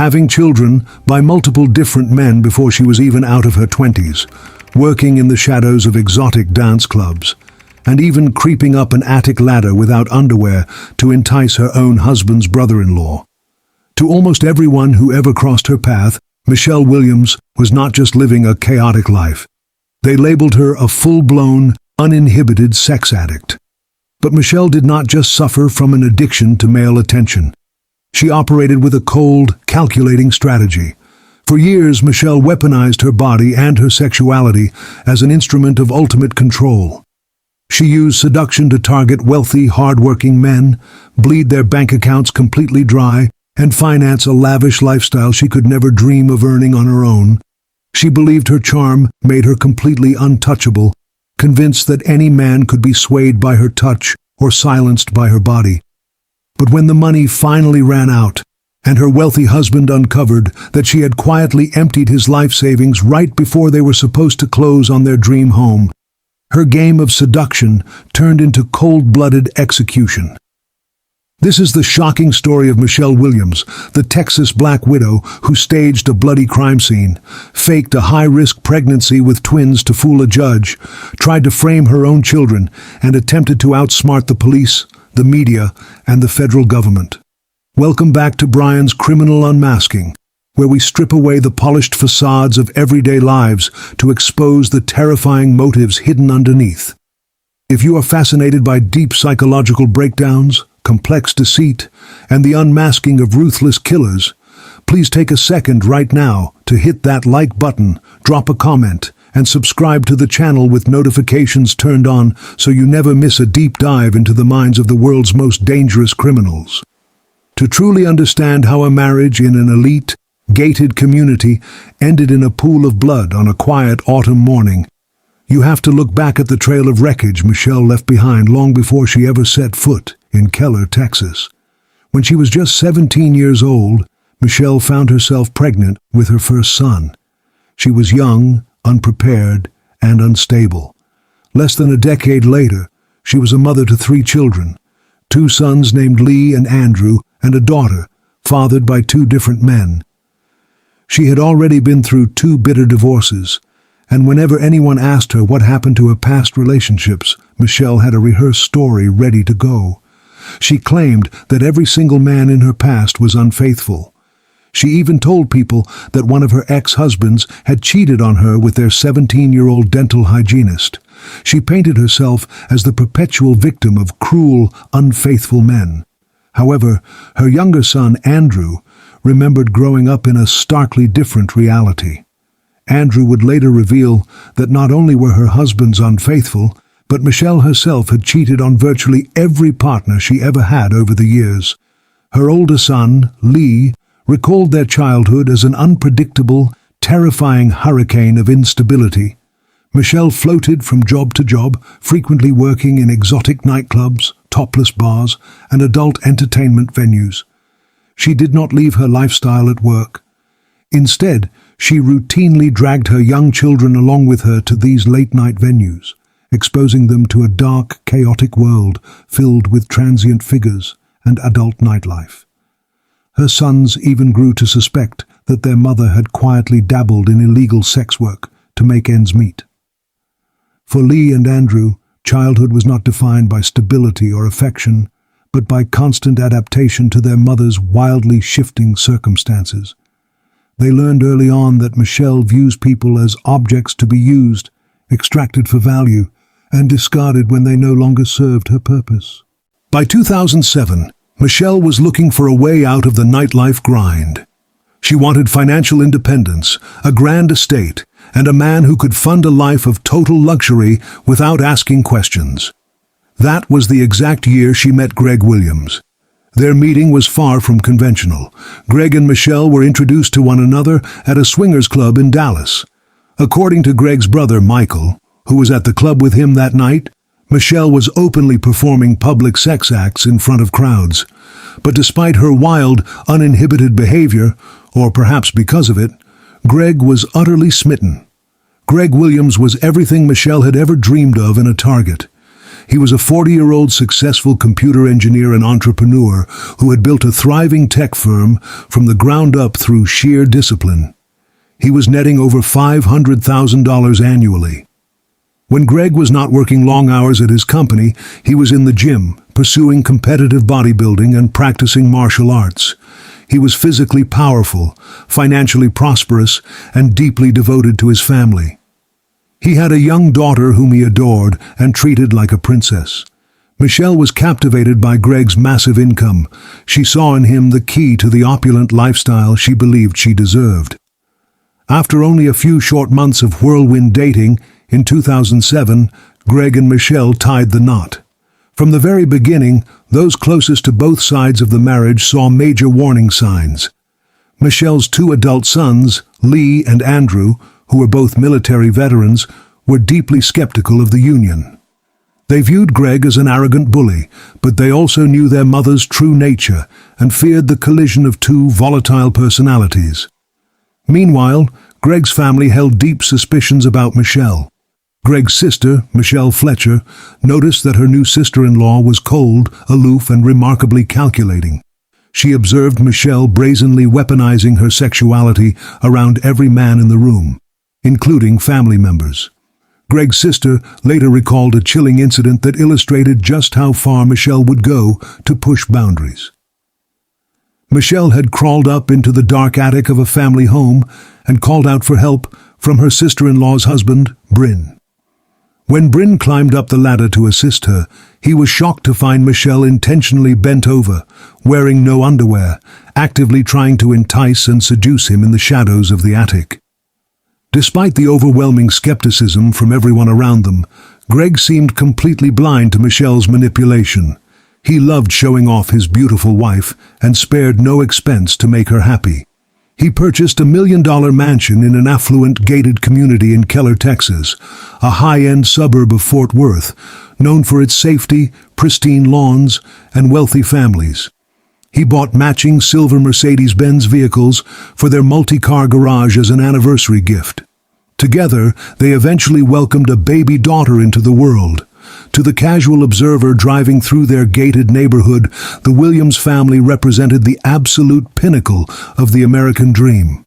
having children by multiple different men before she was even out of her 20s, working in the shadows of exotic dance clubs, and even creeping up an attic ladder without underwear to entice her own husband's brother-in-law. To almost everyone who ever crossed her path, Michelle Williams was not just living a chaotic life. They labeled her a full-blown, uninhibited sex addict. But Michelle did not just suffer from an addiction to male attention. She operated with a cold, calculating strategy. For years, Michelle weaponized her body and her sexuality as an instrument of ultimate control. She used seduction to target wealthy, hard-working men, bleed their bank accounts completely dry, and finance a lavish lifestyle she could never dream of earning on her own. She believed her charm made her completely untouchable, convinced that any man could be swayed by her touch or silenced by her body. But when the money finally ran out, and her wealthy husband uncovered that she had quietly emptied his life savings right before they were supposed to close on their dream home, her game of seduction turned into cold-blooded execution. This is the shocking story of Michelle Williams, the Texas Black Widow who staged a bloody crime scene, faked a high-risk pregnancy with twins to fool a judge, tried to frame her own children, and attempted to outsmart the police, the media, and the federal government. Welcome back to Brian's Criminal Unmasking, where we strip away the polished facades of everyday lives to expose the terrifying motives hidden underneath. If you are fascinated by deep psychological breakdowns, complex deceit, and the unmasking of ruthless killers, please take a second right now to hit that like button, drop a comment, and subscribe to the channel with notifications turned on so you never miss a deep dive into the minds of the world's most dangerous criminals. To truly understand how a marriage in an elite, gated community ended in a pool of blood on a quiet autumn morning, you have to look back at the trail of wreckage Michelle left behind long before she ever set foot in Keller, Texas. When she was just 17 years old, Michelle found herself pregnant with her first son. She was young, unprepared, and unstable. Less than a decade later, she was a mother to 3 children, 2 sons named Lee and Andrew, and a daughter, fathered by 2 different men. She had already been through 2 bitter divorces, and whenever anyone asked her what happened to her past relationships, Michelle had a rehearsed story ready to go. She claimed that every single man in her past was unfaithful. She even told people that one of her ex-husbands had cheated on her with their 17-year-old dental hygienist. She painted herself as the perpetual victim of cruel, unfaithful men. However, her younger son, Andrew, remembered growing up in a starkly different reality. Andrew would later reveal that not only were her husbands unfaithful, but Michelle herself had cheated on virtually every partner she ever had over the years. Her older son, Lee, recalled their childhood as an unpredictable, terrifying hurricane of instability. Michelle floated from job to job, frequently working in exotic nightclubs, topless bars, and adult entertainment venues. She did not leave her lifestyle at work. Instead, she routinely dragged her young children along with her to these late-night venues, exposing them to a dark, chaotic world filled with transient figures and adult nightlife. Her sons even grew to suspect that their mother had quietly dabbled in illegal sex work to make ends meet. For Lee and Andrew, childhood was not defined by stability or affection, but by constant adaptation to their mother's wildly shifting circumstances. They learned early on that Michelle views people as objects to be used, extracted for value, and discarded when they no longer served her purpose. By 2007, Michelle was looking for a way out of the nightlife grind. She wanted financial independence, a grand estate, and a man who could fund a life of total luxury without asking questions. That was the exact year she met Greg Williams. Their meeting was far from conventional. Greg and Michelle were introduced to one another at a swingers club in Dallas. According to Greg's brother, Michael, who was at the club with him that night, Michelle was openly performing public sex acts in front of crowds. But despite her wild, uninhibited behavior, or perhaps because of it, Greg was utterly smitten. Greg Williams was everything Michelle had ever dreamed of in a target. He was a 40-year-old successful computer engineer and entrepreneur who had built a thriving tech firm from the ground up through sheer discipline. He was netting over $500,000 annually. When Greg was not working long hours at his company, he was in the gym, pursuing competitive bodybuilding and practicing martial arts. He was physically powerful, financially prosperous, and deeply devoted to his family. He had a young daughter whom he adored and treated like a princess. Michelle was captivated by Greg's massive income. She saw in him the key to the opulent lifestyle she believed she deserved. After only a few short months of whirlwind dating, in 2007, Greg and Michelle tied the knot. From the very beginning, those closest to both sides of the marriage saw major warning signs. Michelle's two adult sons, Lee and Andrew, who were both military veterans, were deeply skeptical of the union. They viewed Greg as an arrogant bully, but they also knew their mother's true nature and feared the collision of two volatile personalities. Meanwhile, Greg's family held deep suspicions about Michelle. Greg's sister, Michelle Fletcher, noticed that her new sister-in-law was cold, aloof, and remarkably calculating. She observed Michelle brazenly weaponizing her sexuality around every man in the room, including family members. Greg's sister later recalled a chilling incident that illustrated just how far Michelle would go to push boundaries. Michelle had crawled up into the dark attic of a family home and called out for help from her sister-in-law's husband, Bryn. When Bryn climbed up the ladder to assist her, he was shocked to find Michelle intentionally bent over, wearing no underwear, actively trying to entice and seduce him in the shadows of the attic. Despite the overwhelming skepticism from everyone around them, Greg seemed completely blind to Michelle's manipulation. He loved showing off his beautiful wife and spared no expense to make her happy. He purchased a $1 million mansion in an affluent gated community in Keller, Texas, a high-end suburb of Fort Worth, known for its safety, pristine lawns, and wealthy families. He bought matching silver Mercedes-Benz vehicles for their multi-car garage as an anniversary gift. Together, they eventually welcomed a baby daughter into the world. To the casual observer driving through their gated neighborhood, the Williams family represented the absolute pinnacle of the American dream.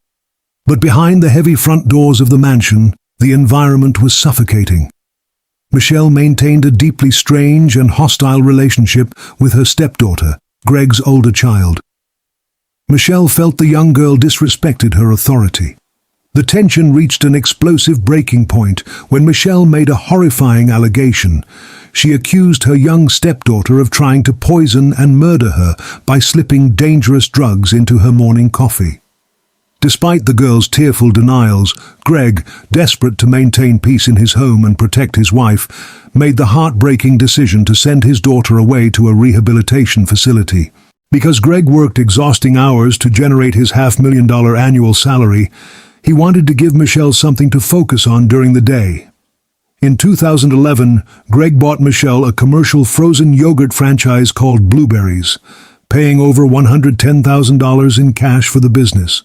But behind the heavy front doors of the mansion, the environment was suffocating. Michelle maintained a deeply strange and hostile relationship with her stepdaughter, Greg's older child. Michelle felt the young girl disrespected her authority. The tension reached an explosive breaking point when Michelle made a horrifying allegation. She accused her young stepdaughter of trying to poison and murder her by slipping dangerous drugs into her morning coffee. Despite the girl's tearful denials, Greg, desperate to maintain peace in his home and protect his wife, made the heartbreaking decision to send his daughter away to a rehabilitation facility. Because Greg worked exhausting hours to generate his $500,000 annual salary, he wanted to give Michelle something to focus on during the day. In 2011, Greg bought Michelle a commercial frozen yogurt franchise called Blueberries, paying over $110,000 in cash for the business.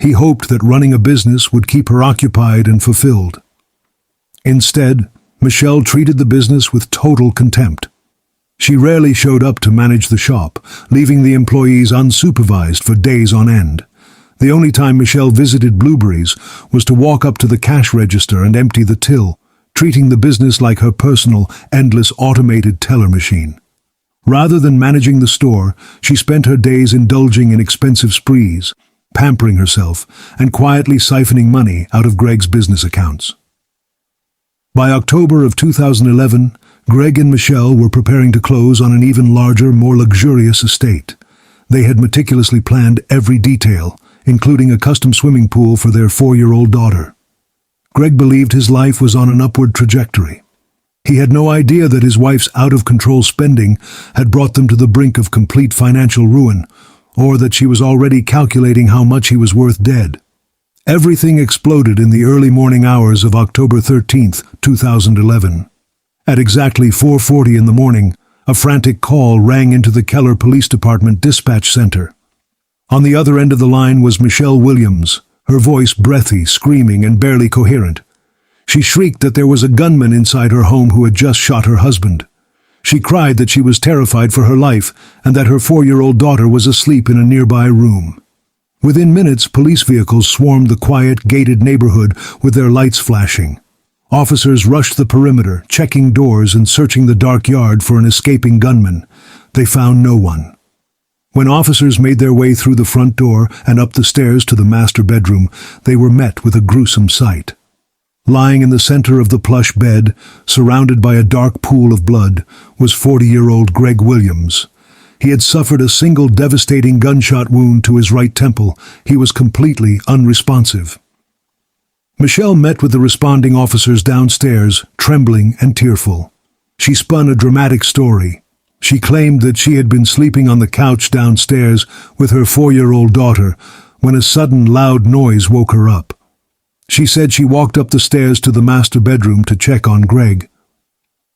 He hoped that running a business would keep her occupied and fulfilled. Instead, Michelle treated the business with total contempt. She rarely showed up to manage the shop, leaving the employees unsupervised for days on end. The only time Michelle visited Blueberries was to walk up to the cash register and empty the till, treating the business like her personal, endless automated teller machine. Rather than managing the store, she spent her days indulging in expensive sprees, pampering herself, and quietly siphoning money out of Greg's business accounts. By October of 2011, Greg and Michelle were preparing to close on an even larger, more luxurious estate. They had meticulously planned every detail, including a custom swimming pool for their 4-year-old daughter. Greg believed his life was on an upward trajectory. He had no idea that his wife's out-of-control spending had brought them to the brink of complete financial ruin, or that she was already calculating how much he was worth dead. Everything exploded in the early morning hours of October 13, 2011. At exactly 4:40 in the morning, a frantic call rang into the Keller Police Department dispatch center. On the other end of the line was Michelle Williams, her voice breathy, screaming, and barely coherent. She shrieked that there was a gunman inside her home who had just shot her husband. She cried that she was terrified for her life and that her 4-year-old daughter was asleep in a nearby room. Within minutes, police vehicles swarmed the quiet, gated neighborhood with their lights flashing. Officers rushed the perimeter, checking doors and searching the dark yard for an escaping gunman. They found no one. When officers made their way through the front door and up the stairs to the master bedroom, they were met with a gruesome sight. Lying in the center of the plush bed, surrounded by a dark pool of blood, was 40-year-old Greg Williams. He had suffered a single devastating gunshot wound to his right temple. He was completely unresponsive. Michelle met with the responding officers downstairs, trembling and tearful. She spun a dramatic story. She claimed that she had been sleeping on the couch downstairs with her 4-year-old daughter when a sudden loud noise woke her up. She said she walked up the stairs to the master bedroom to check on Greg.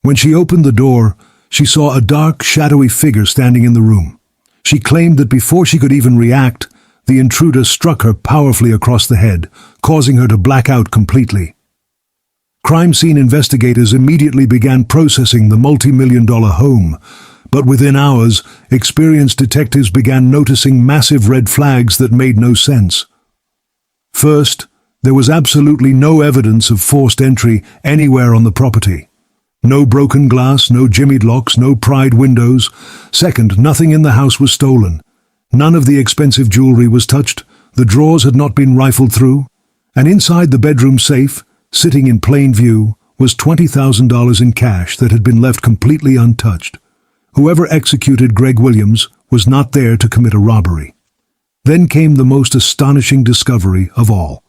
When she opened the door, she saw a dark, shadowy figure standing in the room. She claimed that before she could even react, the intruder struck her powerfully across the head, causing her to black out completely. Crime scene investigators immediately began processing the multi-million-dollar home, but within hours, experienced detectives began noticing massive red flags that made no sense. First, there was absolutely no evidence of forced entry anywhere on the property. No broken glass, no jimmied locks, no pried windows. Second, nothing in the house was stolen. None of the expensive jewelry was touched, the drawers had not been rifled through, and inside the bedroom safe, sitting in plain view, was $20,000 in cash that had been left completely untouched. Whoever executed Greg Williams was not there to commit a robbery. Then came the most astonishing discovery of all.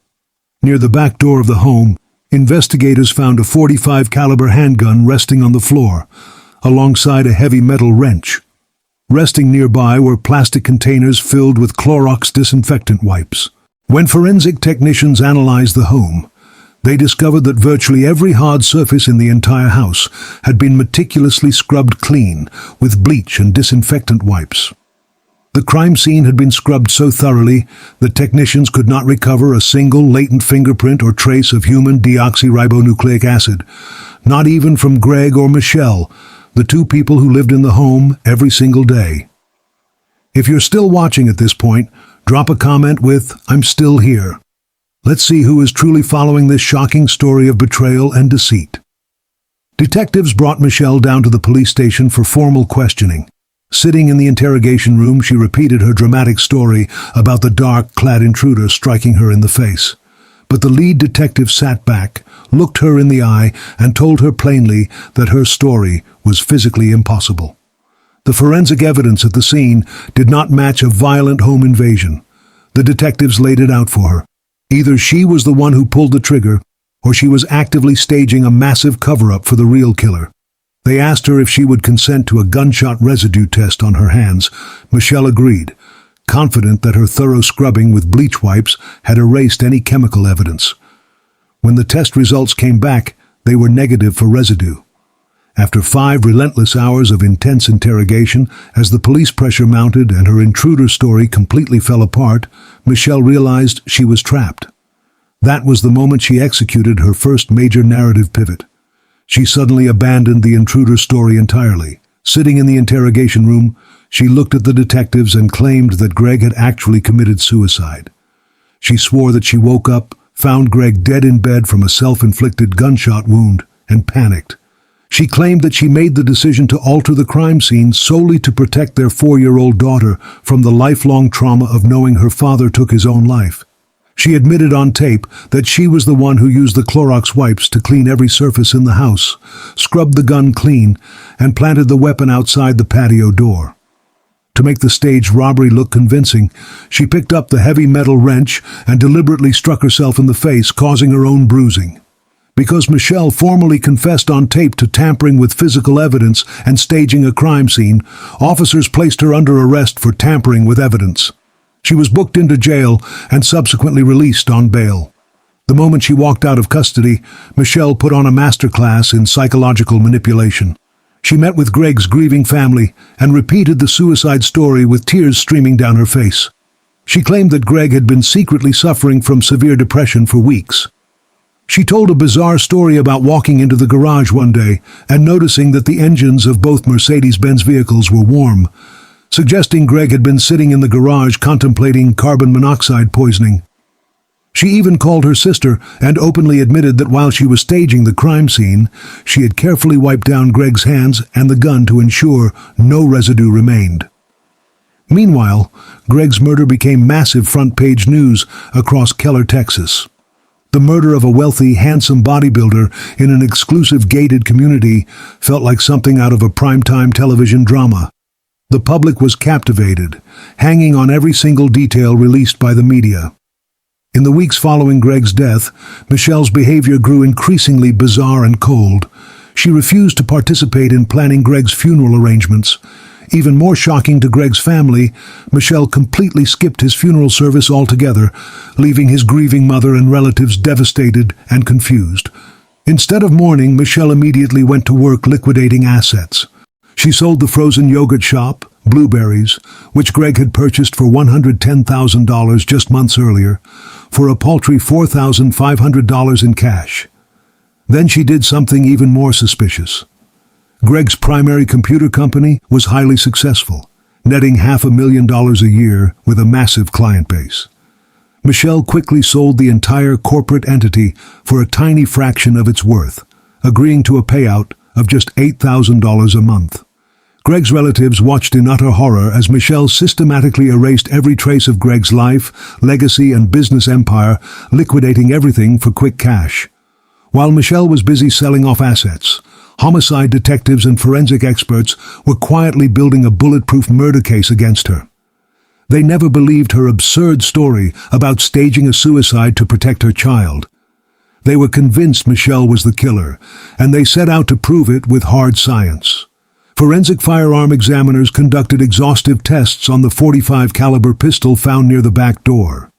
Near the back door of the home, investigators found a .45 caliber handgun resting on the floor, alongside a heavy metal wrench. Resting nearby were plastic containers filled with Clorox disinfectant wipes. When forensic technicians analyzed the home, they discovered that virtually every hard surface in the entire house had been meticulously scrubbed clean with bleach and disinfectant wipes. The crime scene had been scrubbed so thoroughly that technicians could not recover a single latent fingerprint or trace of human deoxyribonucleic acid, not even from Greg or Michelle, the two people who lived in the home every single day. If you're still watching at this point, drop a comment with, "I'm still here." Let's see who is truly following this shocking story of betrayal and deceit. Detectives brought Michelle down to the police station for formal questioning. Sitting in the interrogation room, she repeated her dramatic story about the dark-clad intruder striking her in the face. But the lead detective sat back, looked her in the eye, and told her plainly that her story was physically impossible. The forensic evidence at the scene did not match a violent home invasion. The detectives laid it out for her. Either she was the one who pulled the trigger, or she was actively staging a massive cover-up for the real killer. They asked her if she would consent to a gunshot residue test on her hands. Michelle agreed, confident that her thorough scrubbing with bleach wipes had erased any chemical evidence. When the test results came back, they were negative for residue. After 5 relentless hours of intense interrogation, as the police pressure mounted and her intruder story completely fell apart, Michelle realized she was trapped. That was the moment she executed her first major narrative pivot. She suddenly abandoned the intruder story entirely. Sitting in the interrogation room, she looked at the detectives and claimed that Greg had actually committed suicide. She swore that she woke up, found Greg dead in bed from a self-inflicted gunshot wound, and panicked. She claimed that she made the decision to alter the crime scene solely to protect their 4-year-old daughter from the lifelong trauma of knowing her father took his own life. She admitted on tape that she was the one who used the Clorox wipes to clean every surface in the house, scrubbed the gun clean, and planted the weapon outside the patio door. To make the staged robbery look convincing, she picked up the heavy metal wrench and deliberately struck herself in the face, causing her own bruising. Because Michelle formally confessed on tape to tampering with physical evidence and staging a crime scene, officers placed her under arrest for tampering with evidence. She was booked into jail and subsequently released on bail. The moment she walked out of custody, Michelle put on a masterclass in psychological manipulation. She met with Greg's grieving family and repeated the suicide story with tears streaming down her face. She claimed that Greg had been secretly suffering from severe depression for weeks. She told a bizarre story about walking into the garage one day and noticing that the engines of both Mercedes-Benz vehicles were warm, suggesting Greg had been sitting in the garage contemplating carbon monoxide poisoning. She even called her sister and openly admitted that while she was staging the crime scene, she had carefully wiped down Greg's hands and the gun to ensure no residue remained. Meanwhile, Greg's murder became massive front-page news across Keller, Texas. The murder of a wealthy, handsome bodybuilder in an exclusive gated community felt like something out of a primetime television drama. The public was captivated, hanging on every single detail released by the media. In the weeks following Greg's death, Michelle's behavior grew increasingly bizarre and cold. She refused to participate in planning Greg's funeral arrangements. Even more shocking to Greg's family, Michelle completely skipped his funeral service altogether, leaving his grieving mother and relatives devastated and confused. Instead of mourning, Michelle immediately went to work liquidating assets. She sold the frozen yogurt shop, Blueberries, which Greg had purchased for $110,000 just months earlier, for a paltry $4,500 in cash. Then she did something even more suspicious. Greg's primary computer company was highly successful, netting $500,000 a year with a massive client base. Michelle quickly sold the entire corporate entity for a tiny fraction of its worth, agreeing to a payout of just $8,000 a month. Greg's relatives watched in utter horror as Michelle systematically erased every trace of Greg's life, legacy, and business empire, liquidating everything for quick cash. While Michelle was busy selling off assets, homicide detectives and forensic experts were quietly building a bulletproof murder case against her. They never believed her absurd story about staging a suicide to protect her child. They were convinced Michelle was the killer, and they set out to prove it with hard science. Forensic firearm examiners conducted exhaustive tests on the .45 caliber pistol found near the back door.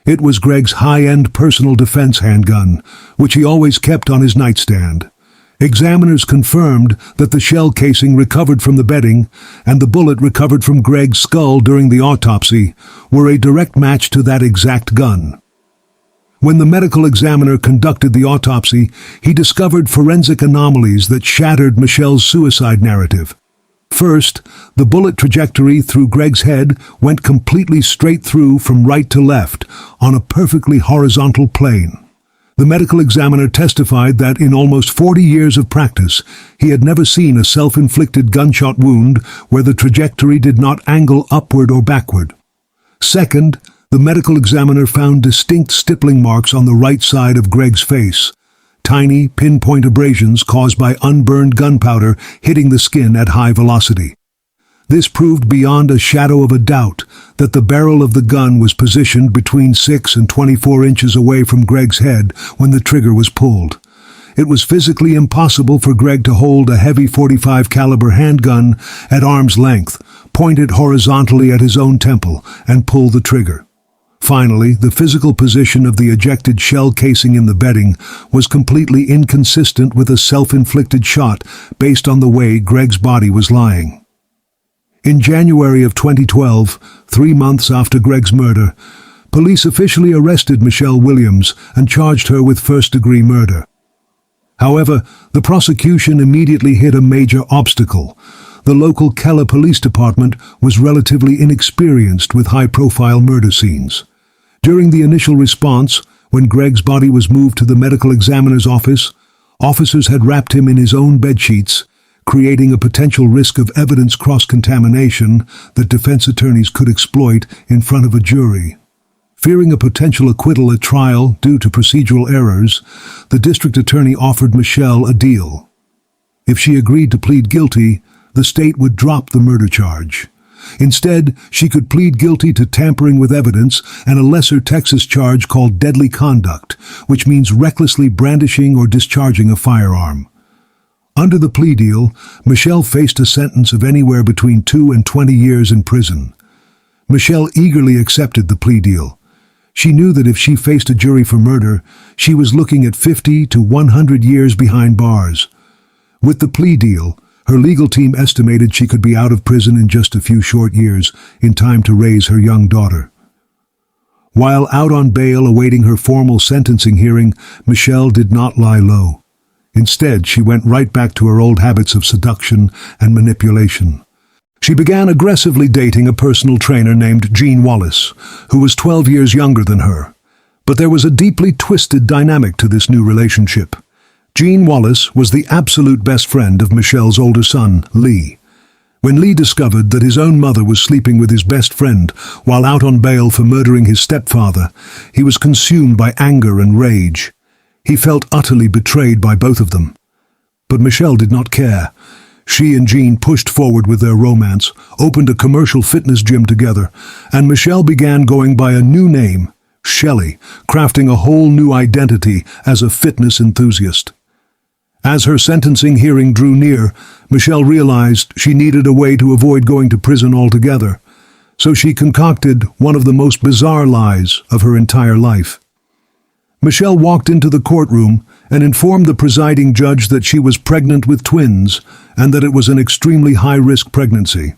It was Greg's high-end personal defense handgun, which he always kept on his nightstand. Examiners confirmed that the shell casing recovered from the bedding and the bullet recovered from Greg's skull during the autopsy were a direct match to that exact gun. When the medical examiner conducted the autopsy, he discovered forensic anomalies that shattered Michelle's suicide narrative. First, the bullet trajectory through Greg's head went completely straight through from right to left on a perfectly horizontal plane. The medical examiner testified that in almost 40 years of practice, he had never seen a self-inflicted gunshot wound where the trajectory did not angle upward or backward. Second, the medical examiner found distinct stippling marks on the right side of Greg's face, tiny, pinpoint abrasions caused by unburned gunpowder hitting the skin at high velocity. This proved beyond a shadow of a doubt that the barrel of the gun was positioned between 6 and 24 inches away from Greg's head when the trigger was pulled. It was physically impossible for Greg to hold a heavy .45 caliber handgun at arm's length, point it horizontally at his own temple, and pull the trigger. Finally, the physical position of the ejected shell casing in the bedding was completely inconsistent with a self-inflicted shot based on the way Greg's body was lying. In January of 2012, 3 months after Greg's murder, police officially arrested Michelle Williams and charged her with first-degree murder. However, the prosecution immediately hit a major obstacle. The local Keller Police Department was relatively inexperienced with high-profile murder scenes. During the initial response, when Greg's body was moved to the medical examiner's office, officers had wrapped him in his own bedsheets, creating a potential risk of evidence cross-contamination that defense attorneys could exploit in front of a jury. Fearing a potential acquittal at trial due to procedural errors, the district attorney offered Michelle a deal. If she agreed to plead guilty, the state would drop the murder charge. Instead, she could plead guilty to tampering with evidence and a lesser Texas charge called deadly conduct, which means recklessly brandishing or discharging a firearm. Under the plea deal, Michelle faced a sentence of anywhere between 2 and 20 years in prison. Michelle eagerly accepted the plea deal. She knew that if she faced a jury for murder, she was looking at 50 to 100 years behind bars. With the plea deal, her legal team estimated she could be out of prison in just a few short years, in time to raise her young daughter. While out on bail awaiting her formal sentencing hearing, Michelle did not lie low. Instead, she went right back to her old habits of seduction and manipulation. She began aggressively dating a personal trainer named Gene Wallace, who was 12 years younger than her. But there was a deeply twisted dynamic to this new relationship. Gene Wallace was the absolute best friend of Michelle's older son, Lee. When Lee discovered that his own mother was sleeping with his best friend while out on bail for murdering his stepfather, he was consumed by anger and rage. He felt utterly betrayed by both of them. But Michelle did not care. She and Gene pushed forward with their romance, opened a commercial fitness gym together, and Michelle began going by a new name, Shelley, crafting a whole new identity as a fitness enthusiast. As her sentencing hearing drew near, Michelle realized she needed a way to avoid going to prison altogether, so she concocted one of the most bizarre lies of her entire life. Michelle walked into the courtroom and informed the presiding judge that she was pregnant with twins and that it was an extremely high-risk pregnancy.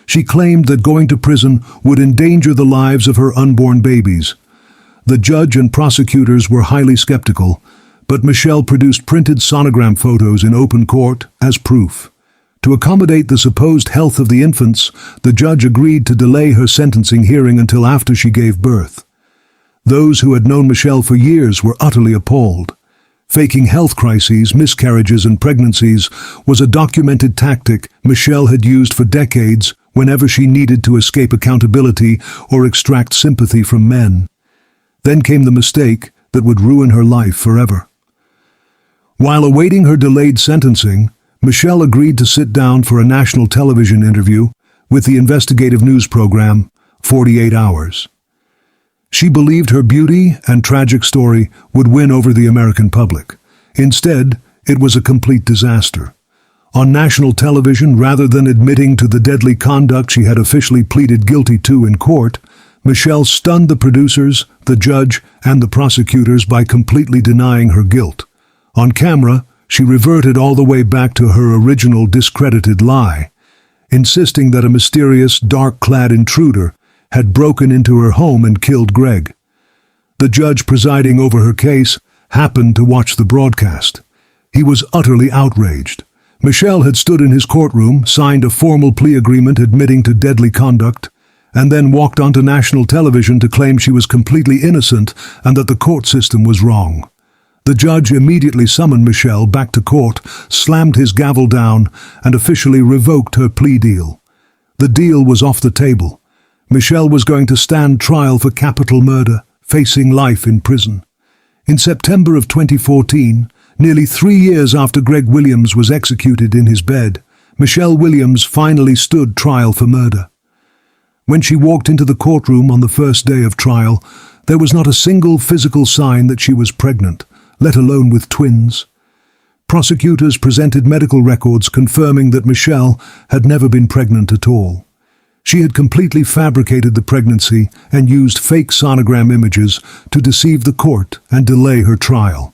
She claimed that going to prison would endanger the lives of her unborn babies. The judge and prosecutors were highly skeptical, but Michelle produced printed sonogram photos in open court as proof. To accommodate the supposed health of the infants, the judge agreed to delay her sentencing hearing until after she gave birth. Those who had known Michelle for years were utterly appalled. Faking health crises, miscarriages, and pregnancies was a documented tactic Michelle had used for decades whenever she needed to escape accountability or extract sympathy from men. Then came the mistake that would ruin her life forever. While awaiting her delayed sentencing, Michelle agreed to sit down for a national television interview with the investigative news program 48 Hours. She believed her beauty and tragic story would win over the American public. Instead, it was a complete disaster. On national television, rather than admitting to the deadly conduct she had officially pleaded guilty to in court, Michelle stunned the producers, the judge, and the prosecutors by completely denying her guilt. On camera, she reverted all the way back to her original discredited lie, insisting that a mysterious, dark-clad intruder had broken into her home and killed Greg. The judge presiding over her case happened to watch the broadcast. He was utterly outraged. Michelle had stood in his courtroom, signed a formal plea agreement admitting to deadly conduct, and then walked onto national television to claim she was completely innocent and that the court system was wrong. The judge immediately summoned Michelle back to court, slammed his gavel down, and officially revoked her plea deal. The deal was off the table. Michelle was going to stand trial for capital murder, facing life in prison. In September of 2014, nearly 3 years after Greg Williams was executed in his bed, Michelle Williams finally stood trial for murder. When she walked into the courtroom on the first day of trial, there was not a single physical sign that she was pregnant, let alone with twins. Prosecutors presented medical records confirming that Michelle had never been pregnant at all. She had completely fabricated the pregnancy and used fake sonogram images to deceive the court and delay her trial.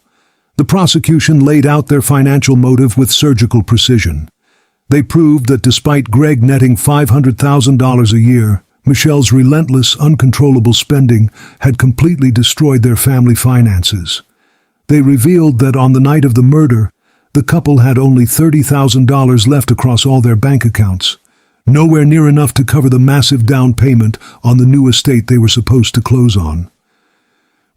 The prosecution laid out their financial motive with surgical precision. They proved that despite Greg netting $500,000 a year, Michelle's relentless, uncontrollable spending had completely destroyed their family finances. They revealed that on the night of the murder, the couple had only $30,000 left across all their bank accounts, nowhere near enough to cover the massive down payment on the new estate they were supposed to close on.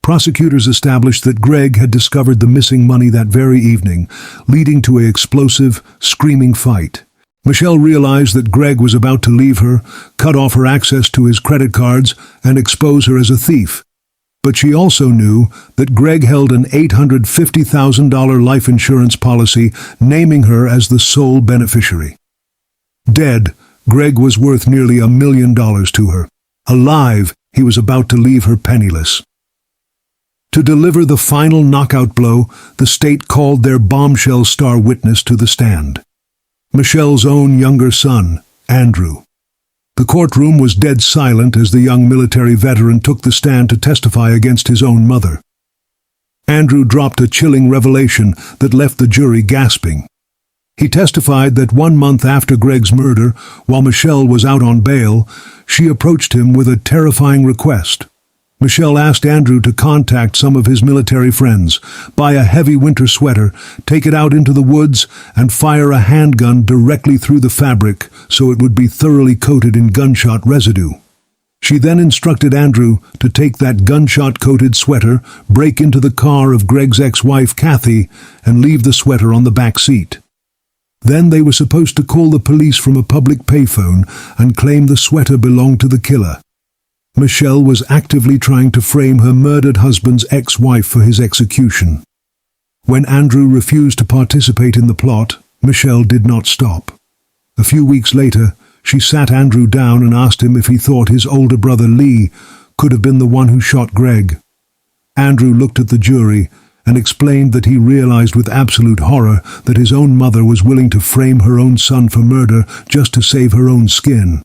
Prosecutors established that Greg had discovered the missing money that very evening, leading to an explosive, screaming fight. Michelle realized that Greg was about to leave her, cut off her access to his credit cards, and expose her as a thief. But she also knew that Greg held an $850,000 life insurance policy, naming her as the sole beneficiary. Dead, Greg was worth nearly $1 million to her. Alive, he was about to leave her penniless. To deliver the final knockout blow, the state called their bombshell star witness to the stand. Michelle's own younger son, Andrew. The courtroom was dead silent as the young military veteran took the stand to testify against his own mother. Andrew dropped a chilling revelation that left the jury gasping. He testified that 1 month after Greg's murder, while Michelle was out on bail, she approached him with a terrifying request. Michelle asked Andrew to contact some of his military friends, buy a heavy winter sweater, take it out into the woods, and fire a handgun directly through the fabric so it would be thoroughly coated in gunshot residue. She then instructed Andrew to take that gunshot-coated sweater, break into the car of Greg's ex-wife Kathy, and leave the sweater on the back seat. Then they were supposed to call the police from a public payphone and claim the sweater belonged to the killer. Michelle was actively trying to frame her murdered husband's ex-wife for his execution. When Andrew refused to participate in the plot, Michelle did not stop. A few weeks later, she sat Andrew down and asked him if he thought his older brother Lee could have been the one who shot Greg. Andrew looked at the jury and explained that he realized with absolute horror that his own mother was willing to frame her own son for murder just to save her own skin.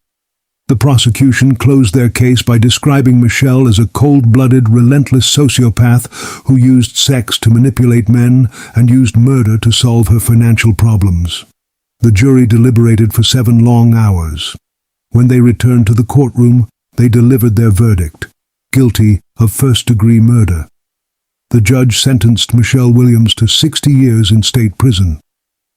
The prosecution closed their case by describing Michelle as a cold-blooded, relentless sociopath who used sex to manipulate men and used murder to solve her financial problems. The jury deliberated for 7 long hours. When they returned to the courtroom, they delivered their verdict: guilty of first-degree murder. The judge sentenced Michelle Williams to 60 years in state prison.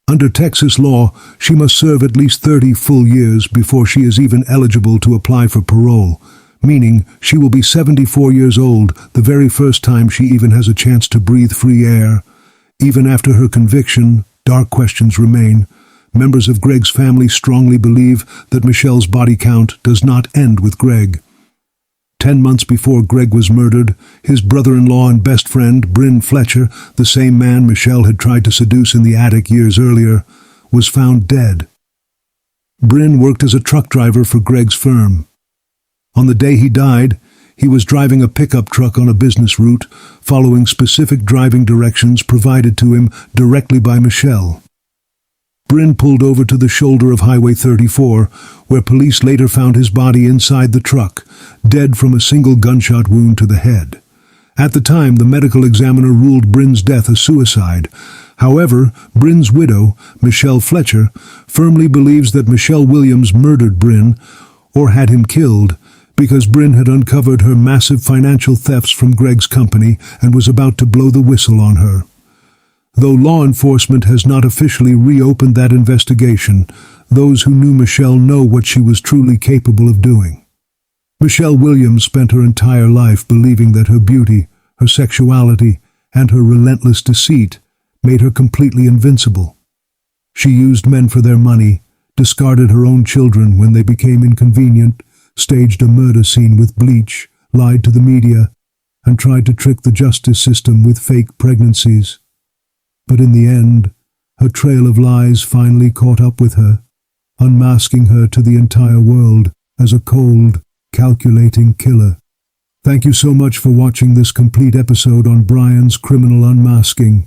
Under Texas law, she must serve at least 30 full years before she is even eligible to apply for parole, meaning she will be 74 years old the very first time she even has a chance to breathe free air. Even after her conviction, dark questions remain. Members of Greg's family strongly believe that Michelle's body count does not end with Greg. 10 months before Greg was murdered, his brother-in-law and best friend, Bryn Fletcher, the same man Michelle had tried to seduce in the attic years earlier, was found dead. Bryn worked as a truck driver for Greg's firm. On the day he died, he was driving a pickup truck on a business route, following specific driving directions provided to him directly by Michelle. Bryn pulled over to the shoulder of Highway 34, where police later found his body inside the truck, dead from a single gunshot wound to the head. At the time, the medical examiner ruled Bryn's death a suicide. However, Bryn's widow, Michelle Fletcher, firmly believes that Michelle Williams murdered Bryn, or had him killed, because Bryn had uncovered her massive financial thefts from Greg's company and was about to blow the whistle on her. Though law enforcement has not officially reopened that investigation, those who knew Michelle know what she was truly capable of doing. Michelle Williams spent her entire life believing that her beauty, her sexuality, and her relentless deceit made her completely invincible. She used men for their money, discarded her own children when they became inconvenient, staged a murder scene with bleach, lied to the media, and tried to trick the justice system with fake pregnancies. But in the end, her trail of lies finally caught up with her, unmasking her to the entire world as a cold, calculating killer. Thank you so much for watching this complete episode on Brian's Criminal Unmasking.